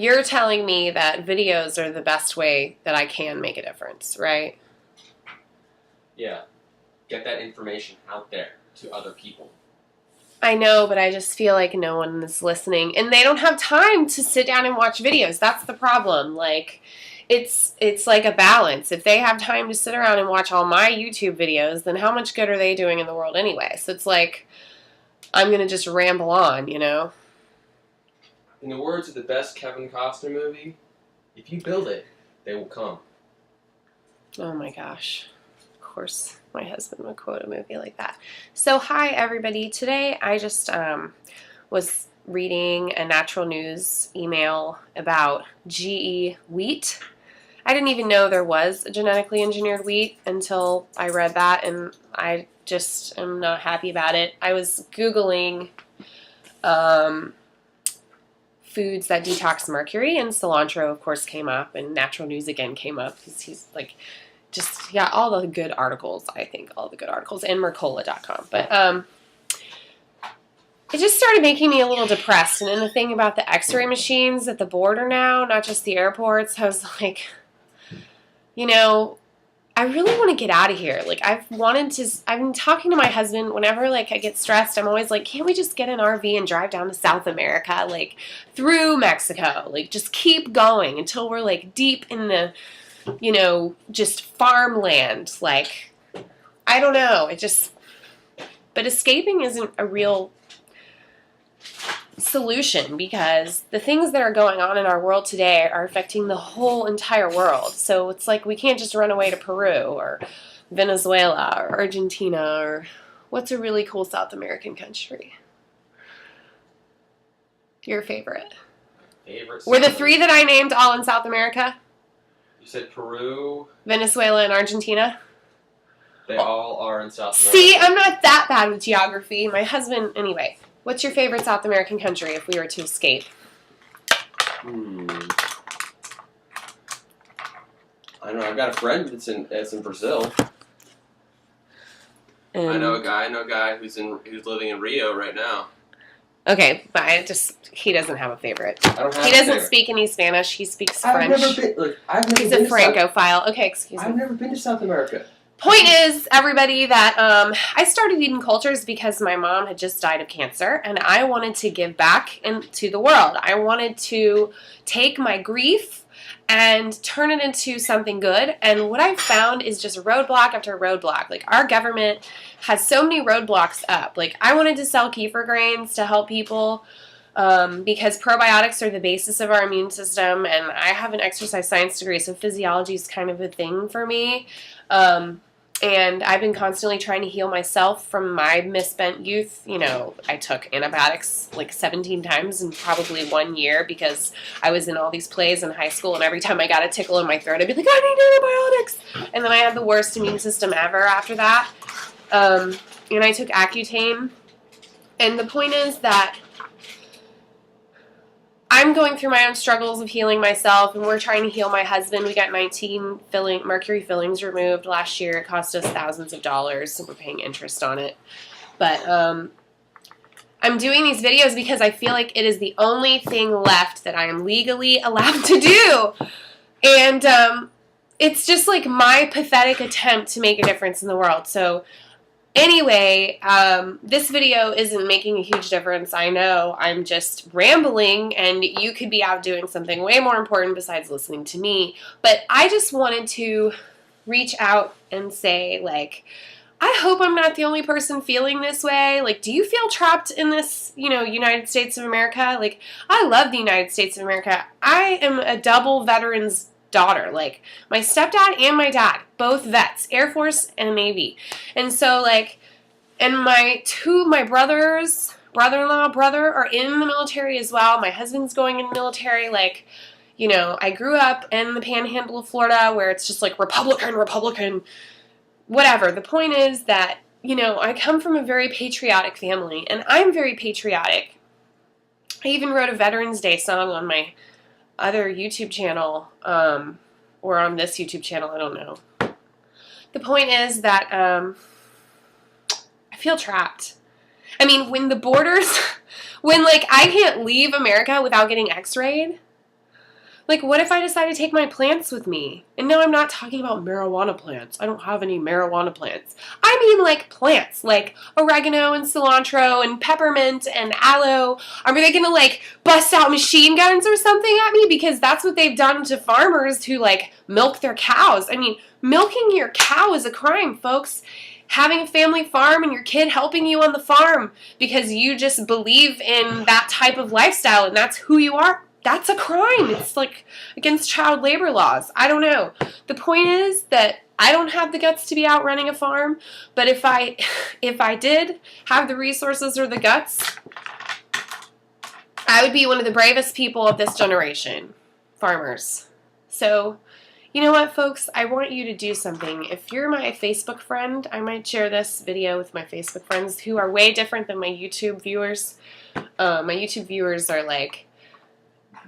you're telling me that videos are the best way that I can make a difference, right? Yeah. Get that information out there to other people. I know, but I just feel like no one is listening, and they don't have time to sit down and watch videos. That's the problem. Like, it's like a balance. If they have time to sit around and watch all my YouTube videos, then how much good are they doing in the world anyway? So it's like, I'm going to just ramble on, you know? In the words of the best Kevin Costner movie, if you build it, they will come. Oh my gosh. Of course, my husband would quote a movie like that. So, hi everybody. Today I just was reading a natural news email about GE wheat. I didn't even know there was a genetically engineered wheat until I read that, and I just am not happy about it. I was Googling foods that detox mercury, and cilantro, of course, came up, and natural news again came up because he's like, just, yeah, all the good articles, I think, all the good articles, and Mercola.com. But it just started making me a little depressed. And then the thing about the x-ray machines at the border now, not just the airports, I was like, you know, I really want to get out of here. Like, I've been talking to my husband whenever, like, I get stressed. I'm always like, can't we just get an RV and drive down to South America, like, through Mexico? Like, just keep going until we're, like, deep in the, you know, just farmland. Like, I don't know. But escaping isn't a real solution, because the things that are going on in our world today are affecting the whole entire world. So it's like we can't just run away to Peru or Venezuela or Argentina, or what's a really cool South American country? Your favorite? Were the three that I named all in South America? You said Peru, Venezuela, and Argentina? They all are in South America. See, I'm not that bad with geography. My husband, anyway. What's your favorite South American country if we were to escape? I don't know. I've got a friend that's in Brazil. I know a guy who's living in Rio right now. Okay, but he doesn't have a favorite. He doesn't speak any Spanish. He speaks French. He's a Francophile. Okay, excuse me. I've never been to South America. Point is, everybody, that I started eating cultures because my mom had just died of cancer, and I wanted to give back to the world. I wanted to take my grief and turn it into something good. And what I found is just roadblock after roadblock. Like, our government has so many roadblocks up. Like, I wanted to sell kefir grains to help people because probiotics are the basis of our immune system, and I have an exercise science degree, so physiology is kind of a thing for me. And I've been constantly trying to heal myself from my misspent youth. You know, I took antibiotics like 17 times in probably 1 year because I was in all these plays in high school, and every time I got a tickle in my throat, I'd be like, I need antibiotics! And then I had the worst immune system ever after that. And I took Accutane. And the point is that I'm going through my own struggles of healing myself, and we're trying to heal my husband. We got 19 mercury fillings removed last year. It cost us thousands of dollars, so we're paying interest on it. But I'm doing these videos because I feel like it is the only thing left that I am legally allowed to do. And it's just like my pathetic attempt to make a difference in the world. So anyway, this video isn't making a huge difference. I know I'm just rambling, and you could be out doing something way more important besides listening to me. But I just wanted to reach out and say, like, I hope I'm not the only person feeling this way. Like, do you feel trapped in this, you know, United States of America? Like, I love the United States of America. I am a double veterans daughter. Like, my stepdad and my dad, both vets, Air Force and Navy. And so, like, and my brothers, brother-in-law, brother, are in the military as well. My husband's going in the military. Like, you know, I grew up in the panhandle of Florida where it's just like Republican, whatever. The point is that, you know, I come from a very patriotic family, and I'm very patriotic. I even wrote a Veterans Day song on my other YouTube channel, or on this YouTube channel, I don't know. The point is that I feel trapped. I mean, when the borders, when, like, I can't leave America without getting x-rayed, Like, what if I decide to take my plants with me? And no, I'm not talking about marijuana plants. I don't have any marijuana plants. I mean, like, plants, like oregano and cilantro and peppermint and aloe. Are they going to, like, bust out machine guns or something at me? Because that's what they've done to farmers who, like, milk their cows. I mean, milking your cow is a crime, folks. Having a family farm and your kid helping you on the farm because you just believe in that type of lifestyle and that's who you are, that's a crime. It's like against child labor laws. I don't know. The point is that I don't have the guts to be out running a farm, but if I did have the resources or the guts, I would be one of the bravest people of this generation, farmers. So, you know what, folks? I want you to do something. If you're my Facebook friend, I might share this video with my Facebook friends who are way different than my YouTube viewers. My YouTube viewers are like,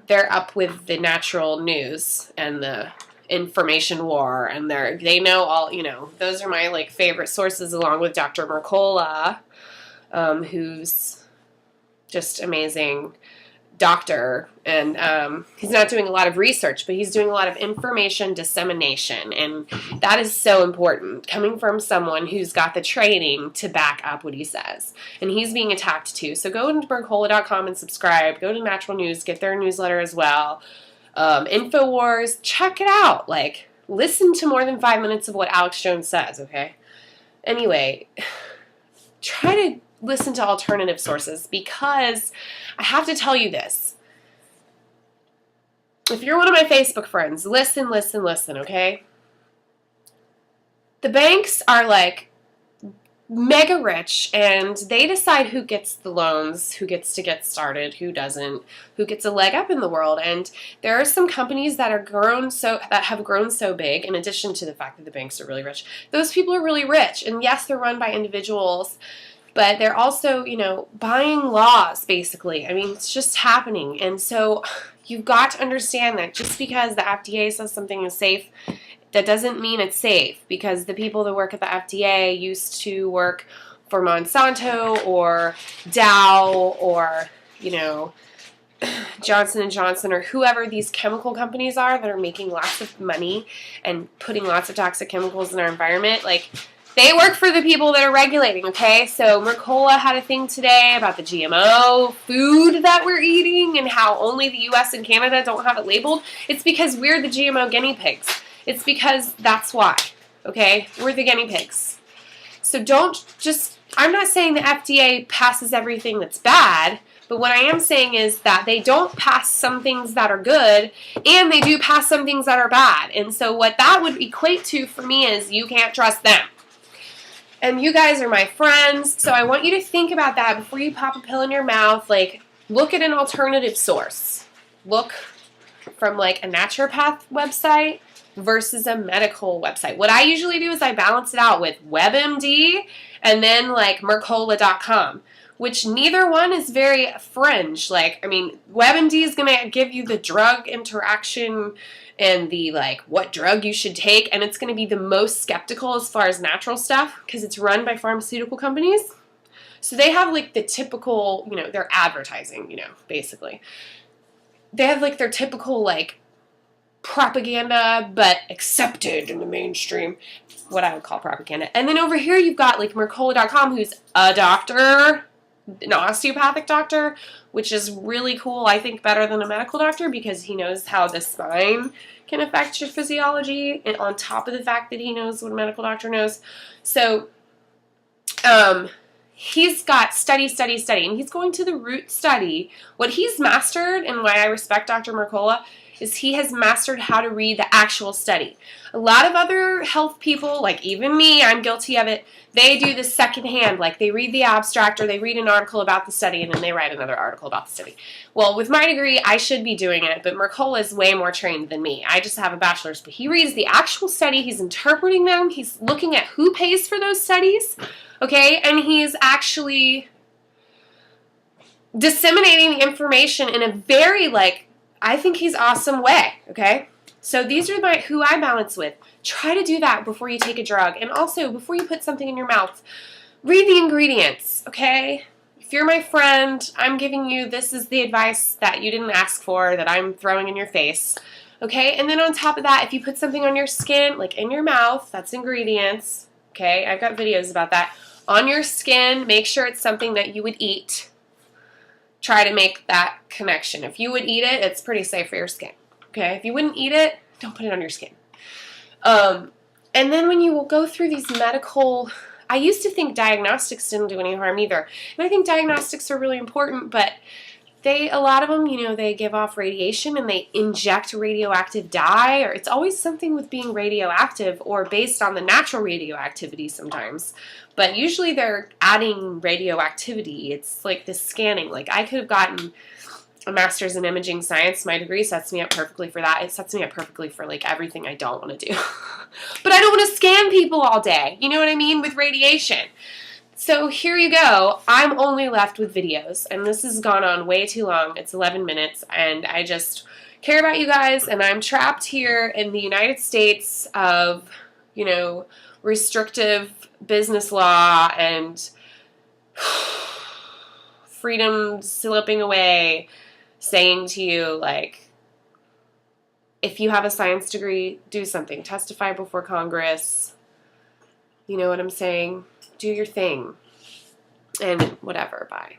they're up with the natural news and the information war, and they know all, you know, those are my like favorite sources along with Dr. Mercola, who's just amazing doctor, and he's not doing a lot of research, but he's doing a lot of information dissemination, and that is so important, coming from someone who's got the training to back up what he says, and he's being attacked too. So go to mercola.com and subscribe. Go to Natural News, get their newsletter as well. InfoWars, check it out. Like, listen to more than 5 minutes of what Alex Jones says, okay? Anyway, try to listen to alternative sources, because I have to tell you this. If you're one of my Facebook friends, listen, okay? The banks are like mega rich, and they decide who gets the loans, who gets to get started, who doesn't, who gets a leg up in the world. And there are some companies that have grown so big, in addition to the fact that the banks are really rich. Those people are really rich, and yes, they're run by individuals, but they're also, you know, buying laws, basically. I mean, it's just happening. And so you've got to understand that just because the FDA says something is safe, that doesn't mean it's safe, because the people that work at the FDA used to work for Monsanto or Dow or, you know, Johnson & Johnson, or whoever these chemical companies are that are making lots of money and putting lots of toxic chemicals in our environment. Like, they work for the people that are regulating, okay? So Mercola had a thing today about the GMO food that we're eating and how only the U.S. and Canada don't have it labeled. It's because we're the GMO guinea pigs. It's because that's why, okay? We're the guinea pigs. So I'm not saying the FDA passes everything that's bad, but what I am saying is that they don't pass some things that are good, and they do pass some things that are bad. And so what that would equate to for me is you can't trust them. And you guys are my friends, so I want you to think about that before you pop a pill in your mouth. Like, look at an alternative source. Look from, like, a naturopath website versus a medical website. What I usually do is I balance it out with WebMD and then, like, Mercola.com, which neither one is very fringe. Like, I mean, WebMD is going to give you the drug interaction and the, like, what drug you should take, and it's going to be the most skeptical as far as natural stuff, because it's run by pharmaceutical companies. So they have, like, the typical, you know, they're advertising, you know, basically. They have, like, their typical, like, propaganda, but accepted in the mainstream, what I would call propaganda. And then over here you've got, like, Mercola.com, who's a doctor, an osteopathic doctor, which is really cool. I think better than a medical doctor, because he knows how the spine can affect your physiology, and on top of the fact that he knows what a medical doctor knows. So he's got study, and he's going to the root study. What he's mastered, and why I respect Dr. Mercola, is he has mastered how to read the actual study. A lot of other health people, like even me, I'm guilty of it, they do this secondhand. Like, they read the abstract or they read an article about the study and then they write another article about the study. Well, with my degree, I should be doing it, but Mercola is way more trained than me. I just have a bachelor's, but he reads the actual study, he's interpreting them, he's looking at who pays for those studies, okay, and he's actually disseminating the information in a very, like, I think he's awesome way, okay? So these are who I balance with. Try to do that before you take a drug. And also, before you put something in your mouth, read the ingredients, okay? if you're my friend, I'm giving you, this is the advice that you didn't ask for, that I'm throwing in your face. Okay, and then on top of that, if you put something on your skin, like in your mouth, that's ingredients. Okay, I've got videos about that. On your skin, make sure it's something that you would eat. Try to make that connection. If you would eat it, it's pretty safe for your skin. Okay, if you wouldn't eat it, don't put it on your skin. And then when you will go through these medical, I used to think diagnostics didn't do any harm either. And I think diagnostics are really important, but a lot of them, you know, they give off radiation and they inject radioactive dye, or it's always something with being radioactive or based on the natural radioactivity sometimes. But usually they're adding radioactivity. It's like this scanning. Like I could have gotten a master's in imaging science. My degree sets me up perfectly for that. It sets me up perfectly for like everything I don't want to do. But I don't want to scan people all day. You know what I mean? With radiation. So here you go. I'm only left with videos, and this has gone on way too long. It's 11 minutes, and I just care about you guys, and I'm trapped here in the United States of, you know, restrictive business law and freedom slipping away, saying to you, like, if you have a science degree, do something. Testify before Congress. You know what I'm saying? Do your thing. And whatever. Bye.